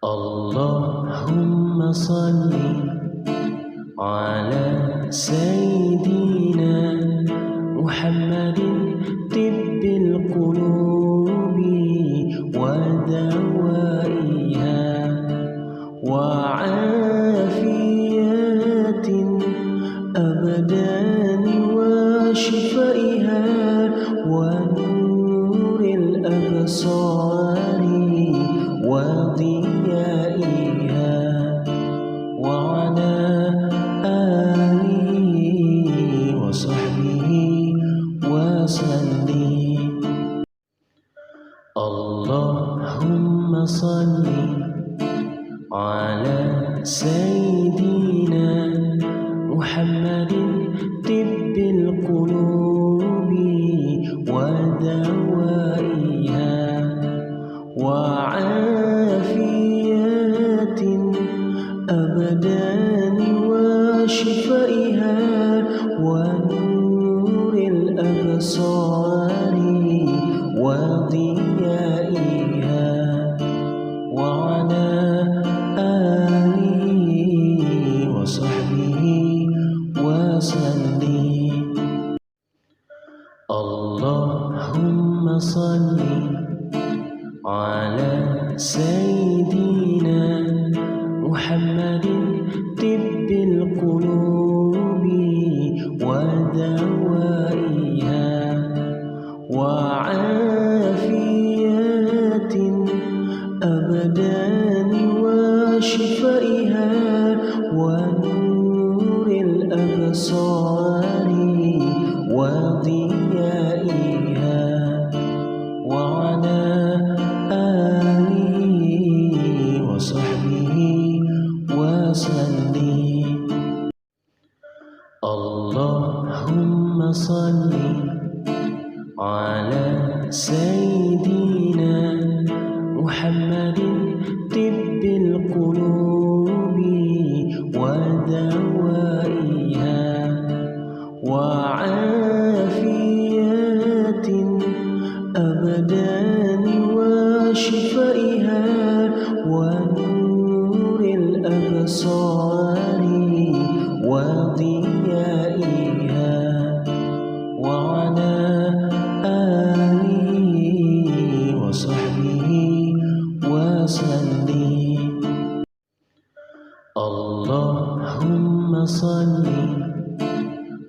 اللهم صل على سيدنا محمد طب القلوب ودوائها وعافية أبدان وشفائها ونور الأبصار وضيائها وعلى آله وصحبه وسلم. اللهم صل على سيدنا محمد طب القلوب ودوائها وعافية أبدان وشفائها ونور الأبصار وضيائها وعلى آله وصحبه وسلم. اللهم صل على سيدنا محمد طب القلوب ودوائها وعافية أبدان وشفائها ونور الأبصار وضيائها وعلى آله وصحبه وسلم. اللهم صل على سيدنا محمد طب القلوب ودوائها وعافية أبدان وشفائها ونور الأبصار وضيائها وعلى آله وصحبه وسلم. اللهم صل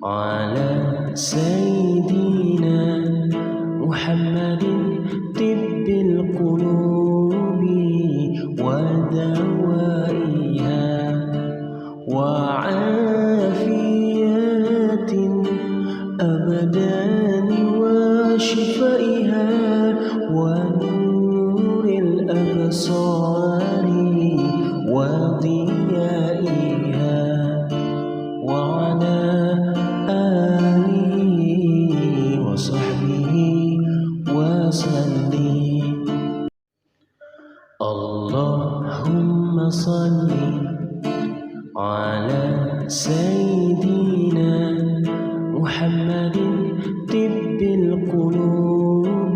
على سيدنا محمد طب القلوب ودوائها وعافية أبدان وشفائها ونور الأبصار وضيائها وعلى آله وصحبه وسلم. اللهم صل على سيدنا محمد طب القلوب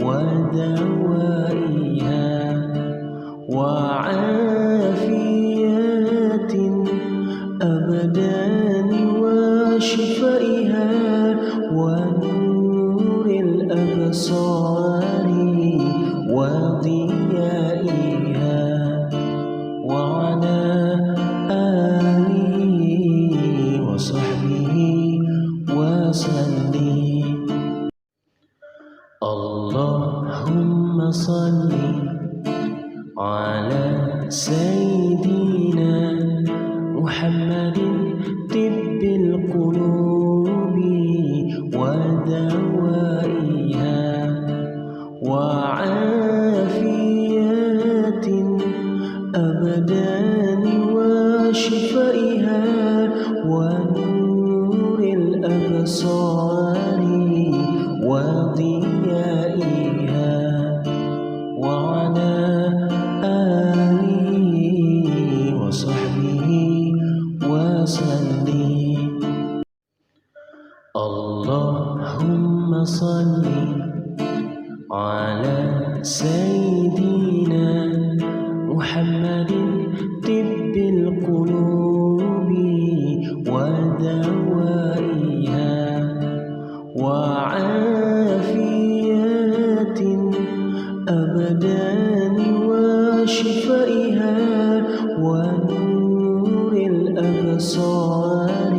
ودوائها وعافية أبدان وشفائها ونور الأبصار وضيائها وعلى آله وصحبه وسلم. اللهم صل على سيدنا محمد طب القلوب ودوائها وعافية أبدان وشفائها ونور الأبصار وضيائها وعلى آله وصحبه وسلم. الأبدان وشفائها ونور الأبصار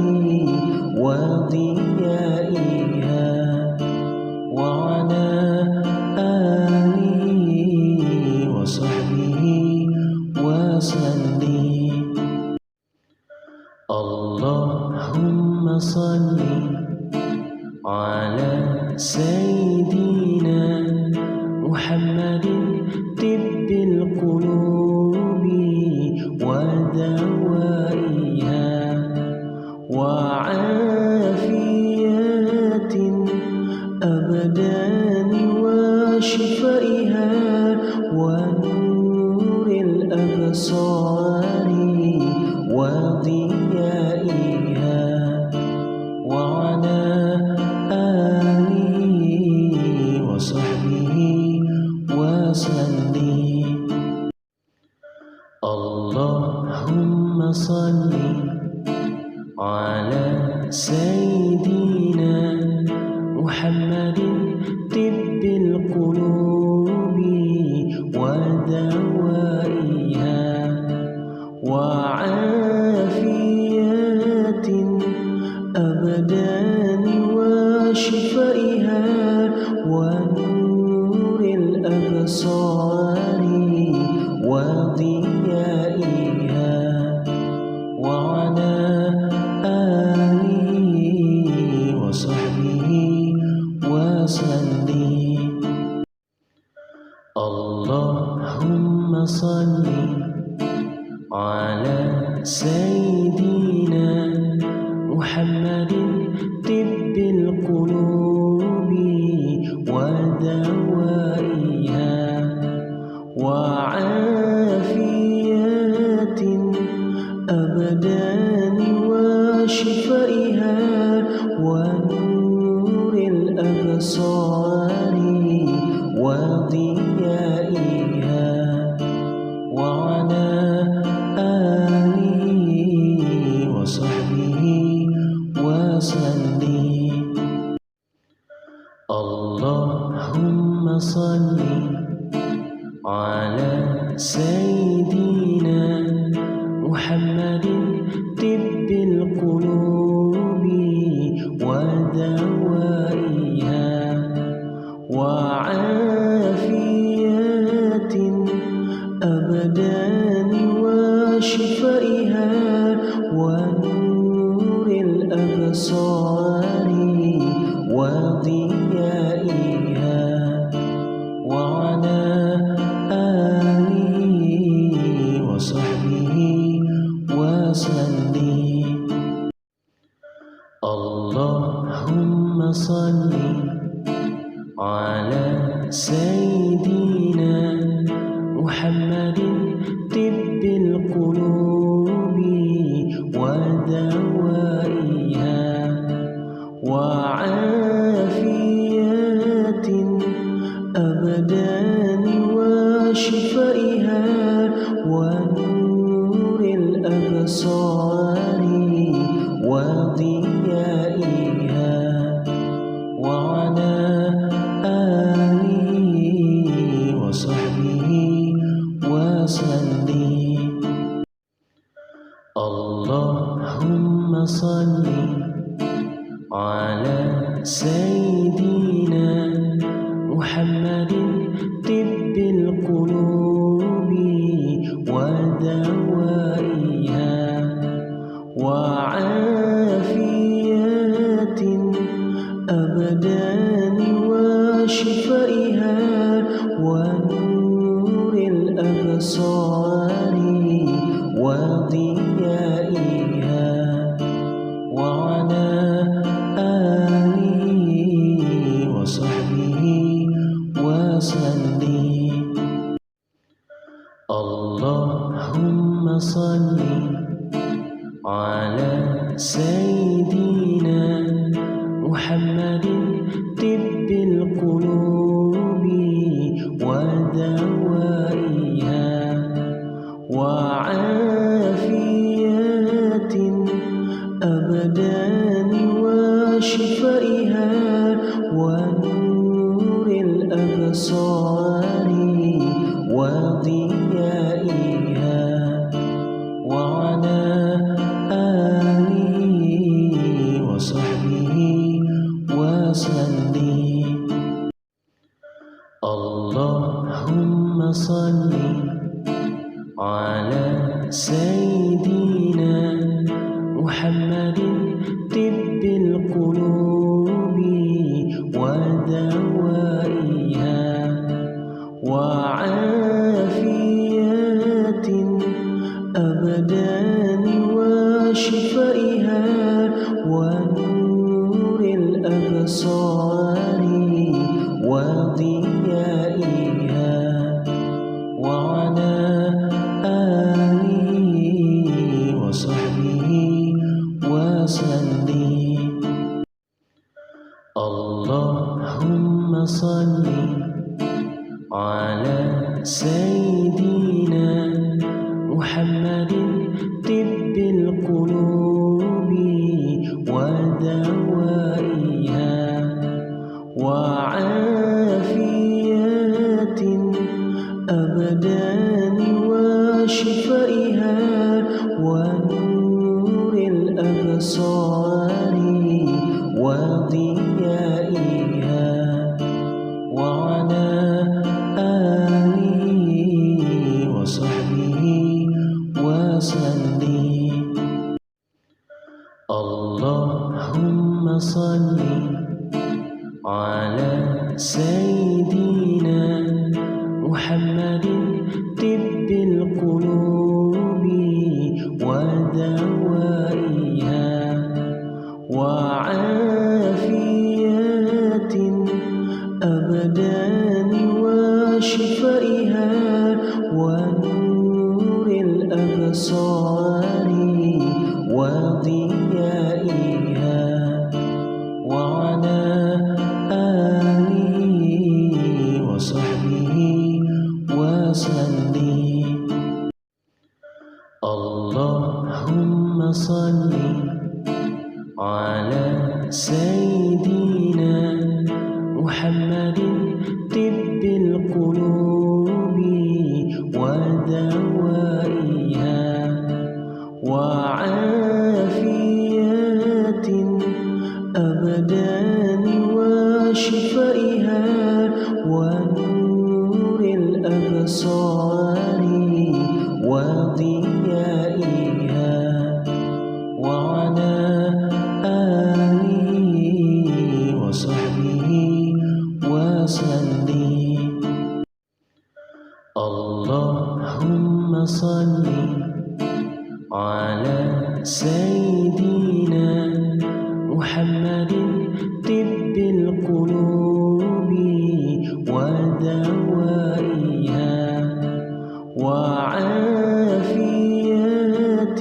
وضيائها وعلى آله وصحبه وسلم. اللهم صل على سيدنا محمد طب القلوب ودوائها وعافية الأبدان وشفائها ونور الأبصار وضيائها وعلى آله وصحبه وسلم. اللهم صل على سيدنا محمد طب القلوب ودوائها وعافية الأبدان وشفائها ونور الأبصار وضيائها وعلى آله وصحبه وسلم. اللهم صل على سيدنا محمد طب القلوب ودوائها وعافية الأبدان وشفائها ونور الأبصار وضيائها وعلى آله وصحبه وسلم. اللهم صل على سيدنا محمد طب القلوب ودوائها وعافية الأبدان وشفائها ونور الأبصار وضيائها وعلى آله وصحبه وسلم. اللهم صل على سيدنا محمد طب القلوب ودوائها وعافية الأبدان وشفائها ونور الأبصار وضيائها وعلى آله وصحبه وسلم. اللهم صل على سيدنا محمد طب القلوب ودوائها وعافية الأبدان وشفائها ونور الأبصار وضيائها وعلى آله وصحبه وسلم. اللهم صل على سيدنا محمد طب القلوب ودوائها وعافية الأبدان وشفائها ونور الأبصار صل على سيدنا محمد طب القلوب ودوائها وعافية أبدان وشفائها ونور الأبصار وضيائها وعلى آله وصحبه وسلم. اللهم صل على سيدنا محمد طب القلوب ودوائها وعافية أبدان وشفائها ونور الأبصار وضيائها وعلى آله وصحبه وسلم. اللهم صل على سيدنا محمد طب القلوب ودوائها وعافية أبدان وشفائها ونور الأبصار وضيائها وعلى آله وصحبه وسلم. اللهم صل على سيدنا محمد طب القلوب ودوائها وعافية أبدان وشفائها ونور الأبصار وضيائها وعلى آله وصحبه وسلم. اللهم صل على سيدنا محمد طب القلوب ودوائها وعافية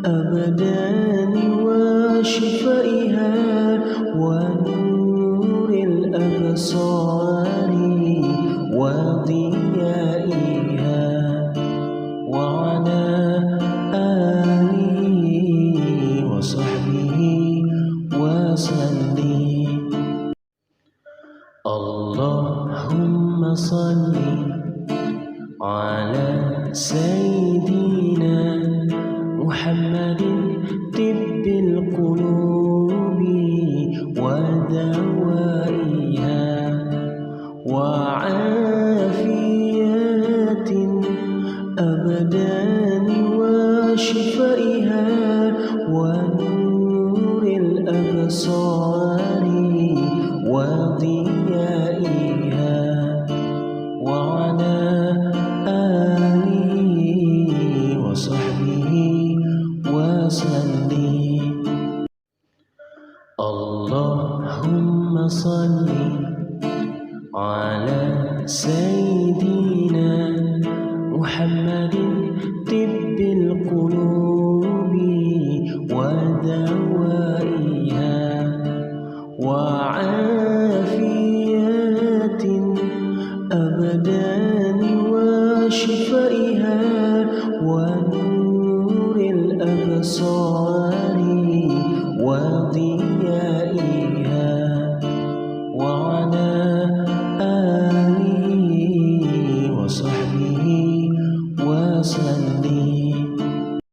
أبدان وشفائها ونور الأبصار وضيائها وعلى آله وصحبه وسلم. اللهم صل على سيدنا محمد طب القلوب ودوائها وعافية أبدان وشفائها ونور الأبصار وضيائها وعلى آله وصحبه وسلم. اللهم صل على سيدنا محمد طب القلوب ودوائها وعافية أبدان وشفائها ونور الأبصار